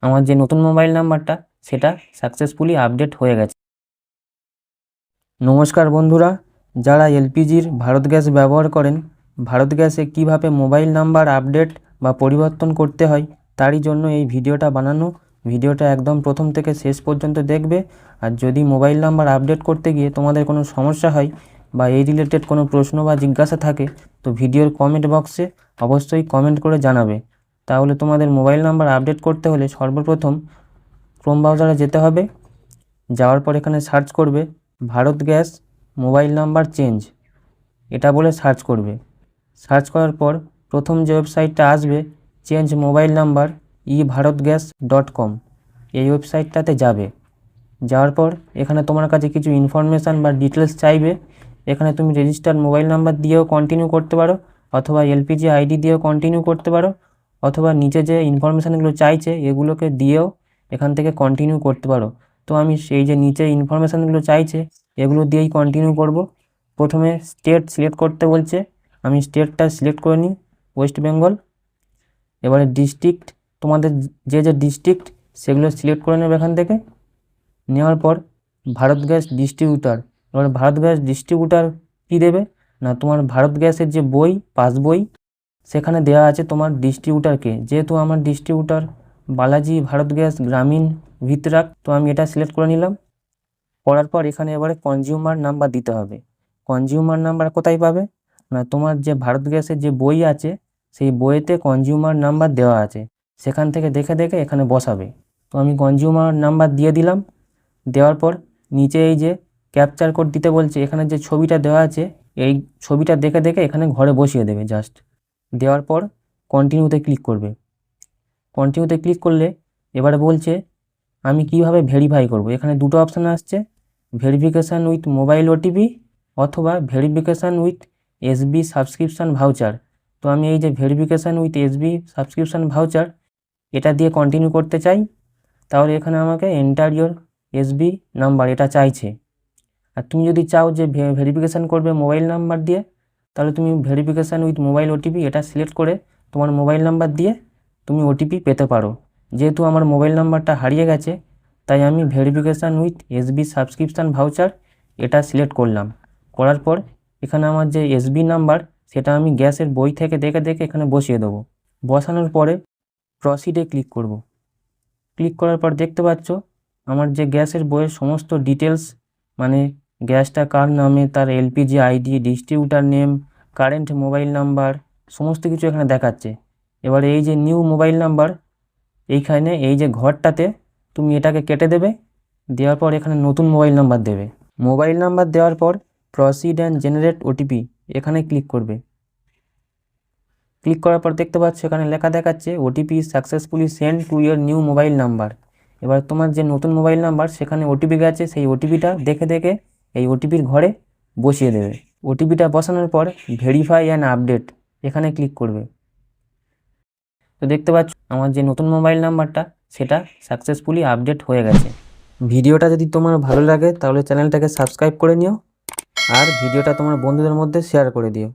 আমার যে নতুন মোবাইল নাম্বারটা সেটা সাকসেসফুলি আপডেট হয়ে গেছে। নমস্কার বন্ধুরা, যারা এলপিজির ভারত গ্যাস ব্যবহার করেন, ভারত গ্যাসে কিভাবে মোবাইল নাম্বার আপডেট বা পরিবর্তন করতে হয় তারই জন্য এই ভিডিওটা বানানো। ভিডিওটা একদম প্রথম থেকে শেষ পর্যন্ত দেখবে। আর যদি মোবাইল নাম্বার আপডেট করতে গিয়ে তোমাদের কোনো সমস্যা হয় বা এই রিলেটেড কোনো প্রশ্ন বা জিজ্ঞাসা থাকে, তো ভিডিওর কমেন্ট বক্সে অবশ্যই কমেন্ট করে জানাবে। তাহলে তোমাদের মোবাইল নাম্বার আপডেট করতে হলে সর্বপ্রথম ক্রোম ব্রাউজারে যেতে হবে। যাওয়ার পর এখানে সার্চ করবে Bharat gas mobile number change, এটা বলে সার্চ করবে। সার্চ করার পর প্রথম যে ওয়েবসাইটটা আসবে চেঞ্জ মোবাইল নাম্বার eBharatgas.com, এই ওয়েবসাইটটাতে যাবে। যাওয়ার পর এখানে তোমার কাছে কিছু ইনফরমেশান বা ডিটেলস চাইবে। এখানে তুমি রেজিস্টার্ড মোবাইল নাম্বার দিয়েও কন্টিনিউ করতে পারো, অথবা এলপিজি আইডি দিয়েও কন্টিনিউ করতে পারো, অথবা নিচে যে ইনফরমেশানগুলো চাইছে এগুলোকে দিয়েও এখান থেকে কন্টিনিউ করতে পারো। তো আমি সেই যে নিচে ইনফরমেশানগুলো চাইছে এগুলো দিয়েই কন্টিনিউ করব। প্রথমে স্টেট সিলেক্ট করতে বলছে, আমি স্টেটটা সিলেক্ট করে নিই, ওয়েস্ট বেঙ্গল। এবারে ডিস্ট্রিক্ট, তোমাদের যে যে ডিস্ট্রিক্ট সেগুলো সিলেক্ট করে নেবে এখান থেকে। নেওয়ার পর ভারত গ্যাস ডিস্ট্রিবিউটার, এবার ভারত গ্যাস ডিস্ট্রিবিউটার কী দেবে না, তোমার ভারত গ্যাসের যে বই, পাসবই, সেখানে দেওয়া আছে তোমার ডিস্ট্রিবিউটারকে। যেহেতু আমার ডিস্ট্রিবিউটার বালাজি ভারত গ্যাস গ্রামীণ ভিতরাক, তো আমি এটা সিলেক্ট করে নিলাম। করার পর এখানে এবারে কনজিউমার নাম্বার দিতে হবে। কনজিউমার নাম্বার কোথায় পাবে না, তোমার যে ভারত গ্যাসের যে বই আছে সেই বইয়েতে কনজিউমার নাম্বার দেওয়া আছে, সেখান থেকে দেখে দেখে এখানে বসাবে। তো আমি কনজিউমার নাম্বার দিয়ে দিলাম। দেওয়ার পর নিচে এই যে ক্যাপচার কোড দিতে বলছে, এখানে যে ছবিটা দেওয়া আছে এই ছবিটা দেখে দেখে এখানে ঘরে বসিয়ে দেবে জাস্ট। দেওয়ার পর কন্টিনিউতে ক্লিক করবে। কন্টিনিউতে ক্লিক করলে এবারে বলছে আমি কিভাবে ভেরিফাই করব। এখানে দুটো অপশান আসছে, ভেরিফিকেশান উইথ মোবাইল ওটিপি অথবা verification with SB subscription voucher. তো আমি এই যে verification with SB subscription voucher এটা দিয়ে কন্টিনিউ করতে চাই। তাহলে এখানে আমাকে এন্টার ইওর এসবি নাম্বার এটা চাইছে। আর তুমি যদি চাও যে ভেরিফিকেশান করবে মোবাইল নাম্বার দিয়ে, তাহলে তুমি ভেরিফিকেশান উইথ মোবাইল ওটিপি এটা সিলেক্ট করে তোমার মোবাইল নাম্বার দিয়ে তুমি ওটিপি পেতে পারো। যেহেতু আমার মোবাইল নাম্বারটা হারিয়ে গেছে, তাই আমি verification with SB subscription voucher এটা সিলেক্ট করলাম। করার পর এখানে আমার যে এসবি নাম্বার সেটা আমি গ্যাসের বই থেকে দেখে দেখে এখানে বসিয়ে দেবো। বসানোর পরে প্রসিডে ক্লিক করব। ক্লিক করার পর দেখতে পাচ্ছ আমার যে গ্যাসের বইয়ের সমস্ত ডিটেলস, মানে গ্যাসটা কার নামে, তার LPG ID, distributor name, current mobile number, সমস্ত কিছু এখানে দেখাচ্ছে। এবারে এই যে নিউ মোবাইল নাম্বার, এইখানে এই যে ঘরটাতে তুমি এটাকে কেটে দেবে। দেওয়ার পর এখানে নতুন মোবাইল নাম্বার দেবে। মোবাইল নাম্বার দেওয়ার পর প্রসিড অ্যান্ড জেনারেট ওটিপি এখানে ক্লিক করবে। ক্লিক করার পর দেখতে পাচ্ছ এখানে লেখা দেখাচ্ছে OTP successfully send to your new mobile number. এবার তোমার যে নতুন মোবাইল নাম্বার সেখানে ওটিপি গেছে, সেই ওটিপিটা দেখে দেখে এই ওটিপির ঘরে বসিয়ে দেবে। ওটিপিটা বসানোর পর ভেরিফাই অ্যান্ড আপডেট এখানে ক্লিক করবে। তো দেখতে পাচ্ছ আমার যে নতুন মোবাইল নাম্বারটা সেটা সাকসেসফুলি আপডেট হয়ে গেছে। ভিডিওটা যদি তোমার ভালো লাগে তাহলে চ্যানেলটাকে সাবস্ক্রাইব করে নিও, আর ভিডিওটা তোমার বন্ধুদের মধ্যে শেয়ার করে দিও।